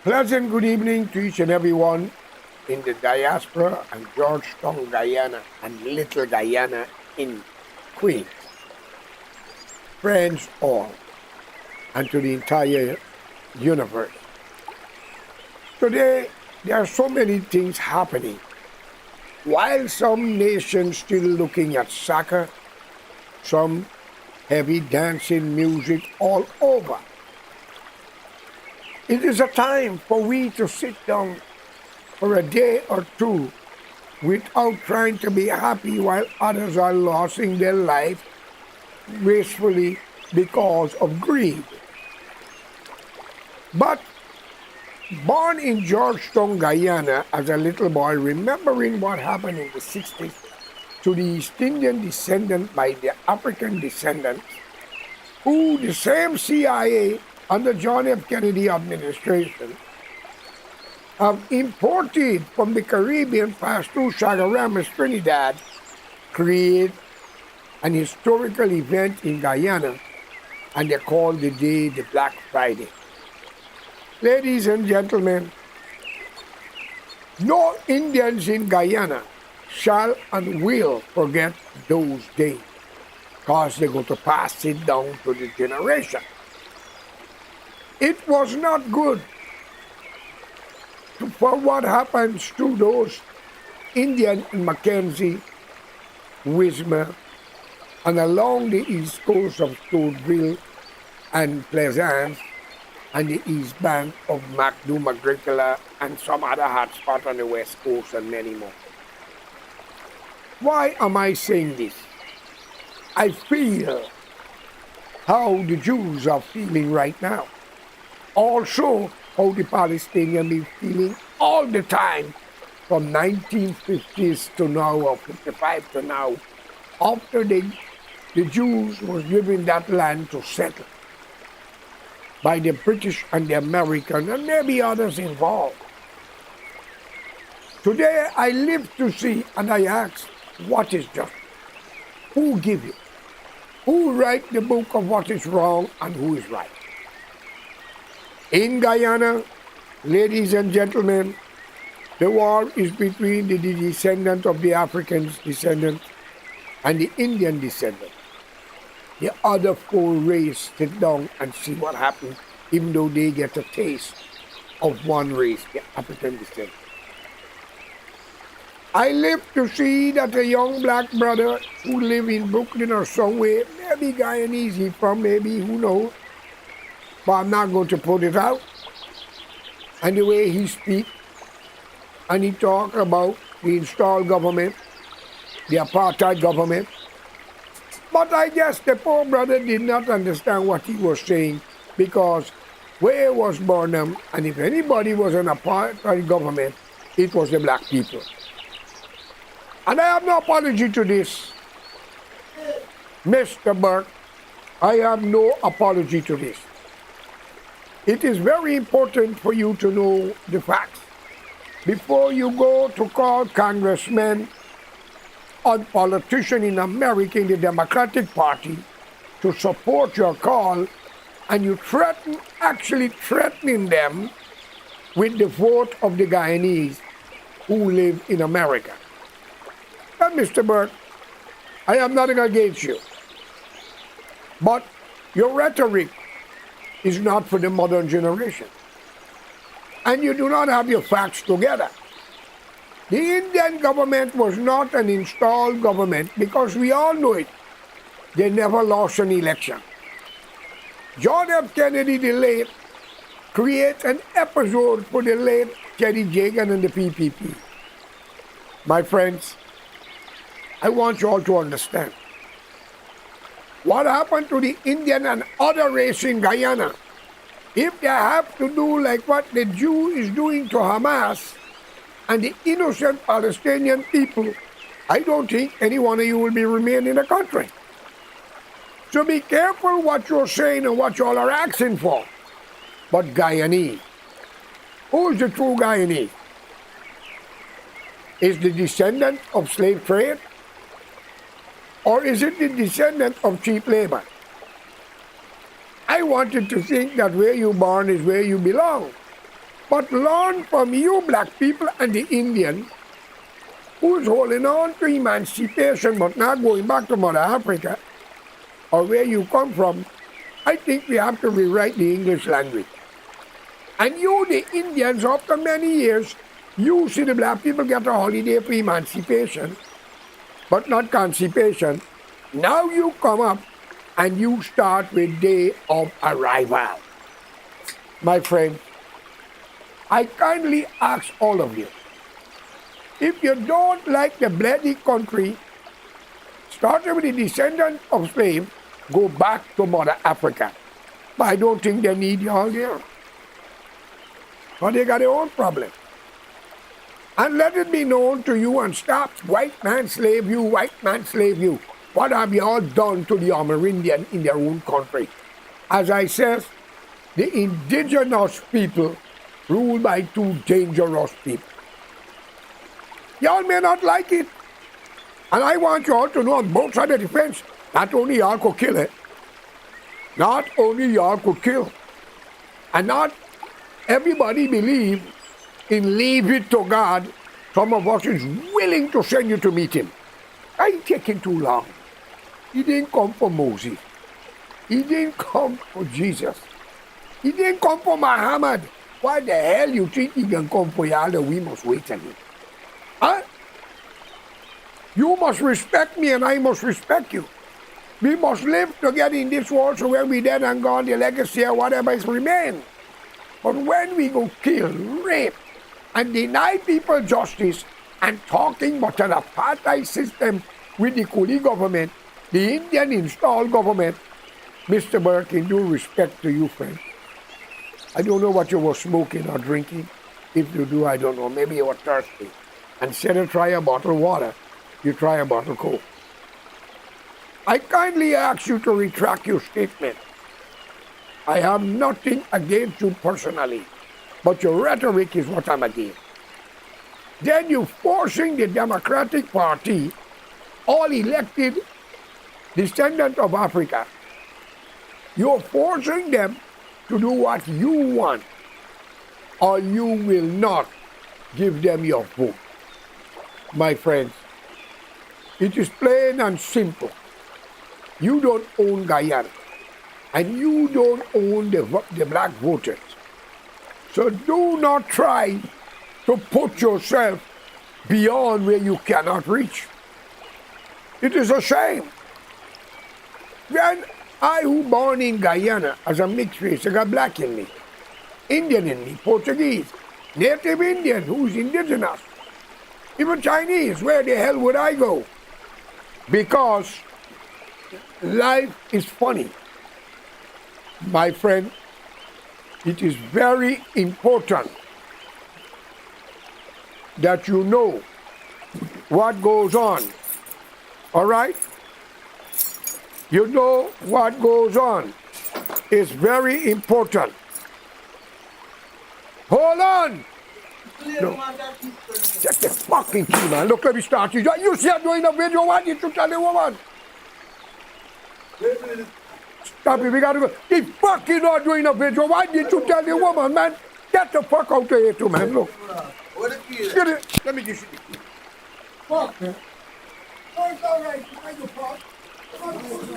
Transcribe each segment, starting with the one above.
Pleasant good evening to each and everyone in the diaspora and Georgetown, Guyana, and Little Guyana in Queens. Friends all, and to the entire universe. Today, there are so many things happening. While some nations still looking at soccer, some heavy dancing music all over. It is a time for we to sit down for a day or two without trying to be happy while others are losing their life gracefully because of greed. But born in Georgetown, Guyana, as a little boy, remembering what happened in the 60s to the East Indian descendant by the African descendants, who the same CIA under John F. Kennedy administration have imported from the Caribbean past through Chaguaramas, Trinidad, create an historical event in Guyana, and they call the day the Black Friday. Ladies and gentlemen, no Indians in Guyana shall and will forget those days, because they're going to pass it down to the generation. It was not good for what happens to those Indian in Mackenzie, Wisma, and along the east coast of Stouffville and Plaisance, and the east bank of MacDo, Magricola, and some other hotspots on the west coast, and many more. Why am I saying this? I feel how the Jews are feeling right now. Also, how the Palestinians be feeling all the time from 1950s to now, or 55 to now, after the Jews was given that land to settle by the British and the American and maybe others involved. Today I live to see and I ask, what is justice? Who give it? Who write the book of what is wrong and who is right? In Guyana, ladies and gentlemen, the war is between the descendant of the African descendant and the Indian descendant. The other four race sit down and see what happens, even though they get a taste of one race, the African descendant. I live to see that a young black brother who live in Brooklyn or somewhere, maybe Guyanese he from, maybe, who knows, but I'm not going to put it out. And the way he speaks, and he talk about the installed government, the apartheid government. But I guess the poor brother did not understand what he was saying, because where he was born, and if anybody was an apartheid government, it was the black people. And I have no apology to this, Mr. Burke. I have no apology to this. It is very important for you to know the facts before you go to call congressmen or politicians in America in the Democratic Party to support your call, and you actually threatening them with the vote of the Guyanese who live in America. But Mr. Burke, I have nothing against you, but your rhetoric is not for the modern generation. And you do not have your facts together. The Indian government was not an installed government because we all know it. They never lost an election. John F. Kennedy, the late, create an episode for the late Teddy Jagan and the PPP. My friends, I want you all to understand. What happened to the Indian and other race in Guyana? If they have to do like what the Jew is doing to Hamas and the innocent Palestinian people, I don't think any one of you will be remain in the country. So be careful what you're saying and what you all are asking for. But Guyanese, who's the true Guyanese? Is the descendant of slave trade? Or is it the descendant of cheap labor? I wanted to think that where you born is where you belong. but learn from you black people and the Indian who's holding on to emancipation but not going back to Mother Africa or where you come from. I think we have to rewrite the English language. And you, the Indians, after many years, you see the black people get a holiday for emancipation, but not constipation. Now you come up and you start with day of arrival. My friend, I kindly ask all of you, if you don't like the bloody country, starting with the descendants of slaves, go back to Mother Africa. But I don't think they need you all there. But they got their own problem. And let it be known to you and stop white man slave you, white man slave you. What have you all done to the Amerindian in their own country? As I said, the indigenous people ruled by two dangerous people. Y'all may not like it. And I want you all to know on both sides of the fence, not only y'all could kill it, not only y'all could kill, and not everybody believe in leave it to God. Some of us is willing to send you to meet him. I ain't taking too long. He didn't come for Moses. He didn't come for Jesus. He didn't come for Muhammad. Why the hell you think he can come for y'all that we must wait on him? Huh? You must respect me and I must respect you. We must live together in this world so when we dead and gone, the legacy or whatever is remain. But when we go kill, rape, and deny people justice and talking about an apartheid system with the Kuli government, the Indian installed government, Mr. Burke, in due respect to you, friend, I don't know what you were smoking or drinking. If you do, I don't know. Maybe you were thirsty. Instead of try a bottle of water, you try a bottle of Coke. I kindly ask you to retract your statement. I have nothing against you personally, but your rhetoric is what I'm against. Then you're forcing the Democratic Party, all elected descendants of Africa, you're forcing them to do what you want, or you will not give them your vote. My friends, it is plain and simple. You don't own Guyana, and you don't own the black voters. So do not try to put yourself beyond where you cannot reach. It is a shame. When I, who born in Guyana as a mixed race, I got black in me, Indian in me, Portuguese, Native Indian who's indigenous, even Chinese, where the hell would I go? Because life is funny. My friend, it is very important that you know what goes on. All right? You know what goes on. It's very important. Hold on. No. Check the fucking key, man. Look, let me start you. You see I'm doing a video. What did you tell the woman? Stop it, we gotta go. He fucking not doing a video. Why did you tell the woman, man? Get the fuck out of here too, man. Look. Get it. Let me give you the key. Fuck, man. Oh, it's all right. I go fuck.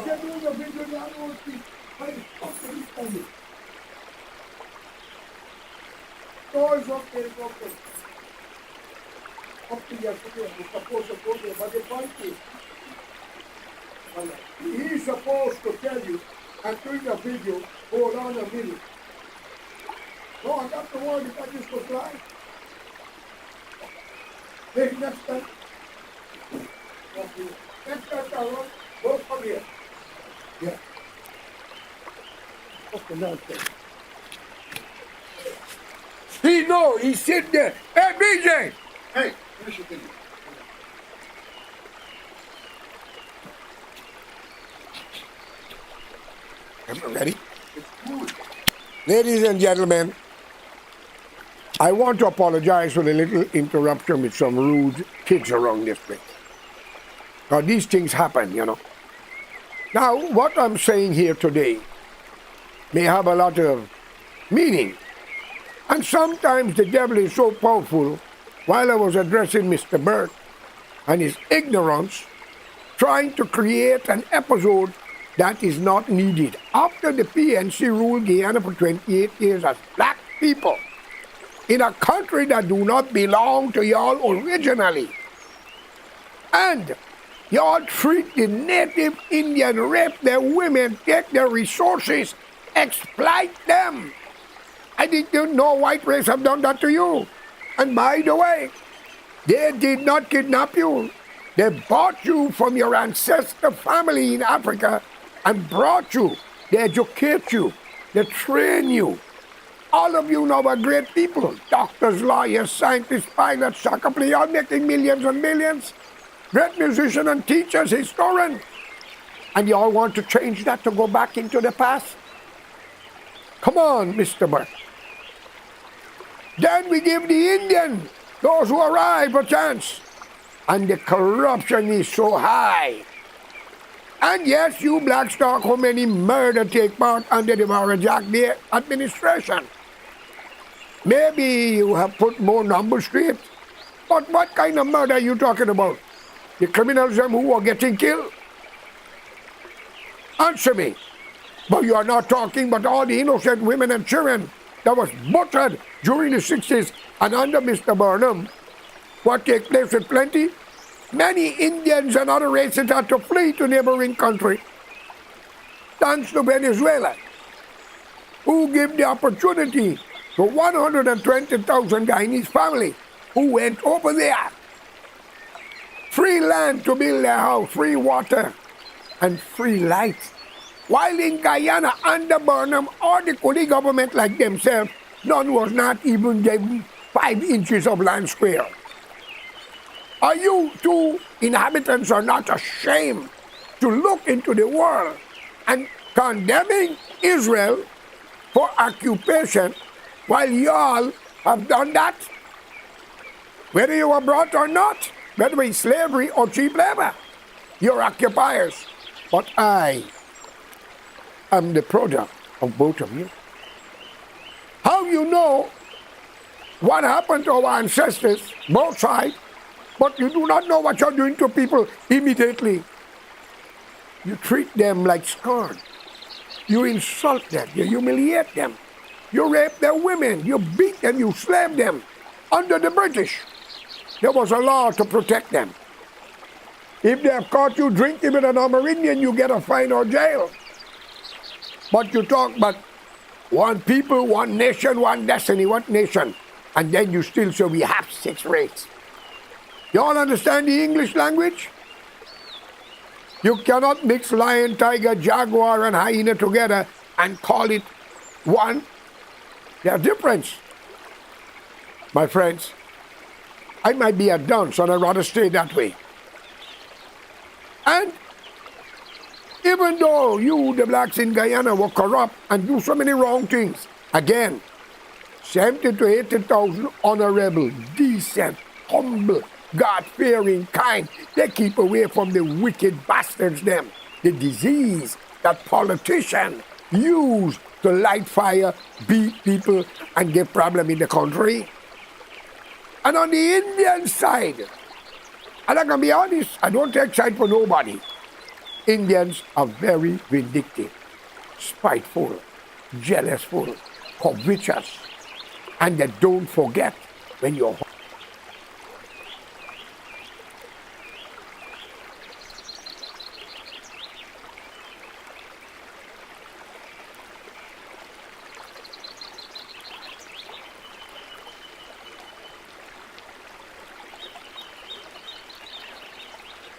Get doing a video. I don't want to see. Why the fuck are you standing? Doors up there, up there. Up to yesterday. We're supposed to go there, but the point is, he's supposed to tell you, and doing the video, hold on a minute. No, I got the word if I just go fly. Hey, next time. Next time, Tyrone, go come here. Yeah. Okay, now it's there. He know, he's sitting there. Hey, BJ! Hey, finish your video. Am I ready? Ladies and gentlemen, I want to apologize for the little interruption with some rude kids around this place. Now, these things happen, you know. Now, what I'm saying here today may have a lot of meaning. And sometimes the devil is so powerful. While I was addressing Mr. Burt and his ignorance, trying to create an episode that is not needed. After the PNC ruled Guyana for 28 years as black people in a country that do not belong to y'all originally, and y'all treat the native Indian, rape their women, take their resources, exploit them. I didn't know white race have done that to you. And by the way, they did not kidnap you. They bought you from your ancestor family in Africa and brought you. They educate you. They train you. All of you now are great people. Doctors, lawyers, scientists, pilots, soccer players, all making millions and millions. Great musicians and teachers, historians. And you all want to change that to go back into the past? Come on, Mr. Burke. Then we give the Indian, those who arrive, a chance. And the corruption is so high. And yes, you blacks talk how many murder take part under the Jack Day administration. Maybe you have put more numbers straight. But what kind of murder are you talking about? The criminals who are getting killed? Answer me. But you are not talking about all the innocent women and children that was butchered during the 60s and under Mr. Burnham. What take place with plenty? Many Indians and other races had to flee to neighboring countries. Thanks to Venezuela, who gave the opportunity to 120,000 Guyanese families who went over there. Free land to build their house, free water, and free light. While in Guyana, under Burnham or the Cooley government like themselves, none was not even given 5 inches of land square. Are you two inhabitants are not ashamed to look into the world and condemning Israel for occupation while y'all have done that? Whether you were brought or not, whether it's slavery or cheap labor, you're occupiers. But I am the product of both of you. How you know what happened to our ancestors, both sides, but you do not know what you're doing to people immediately? You treat them like scorn. You insult them. You humiliate them. You rape their women. You beat them. You slave them. Under the British, there was a law to protect them. If they have caught you drinking with an Amerindian, you get a fine or jail. But you talk about one people, one nation, one destiny, one nation. And then you still say we have 6 races. You all understand the English language? You cannot mix lion, tiger, jaguar, and hyena together and call it one. They're different. My friends, I might be a dunce and I'd rather stay that way. And even though you, the blacks in Guyana, were corrupt and do so many wrong things, again, 70 to 80,000 honorable, decent, humble, God-fearing kind, they keep away from the wicked bastards them. The disease that politicians use to light fire, beat people, and get problem in the country. And on the Indian side, and I'm going to be honest, I don't take side for nobody. Indians are very vindictive, spiteful, jealousful, covetous, and they don't forget when you're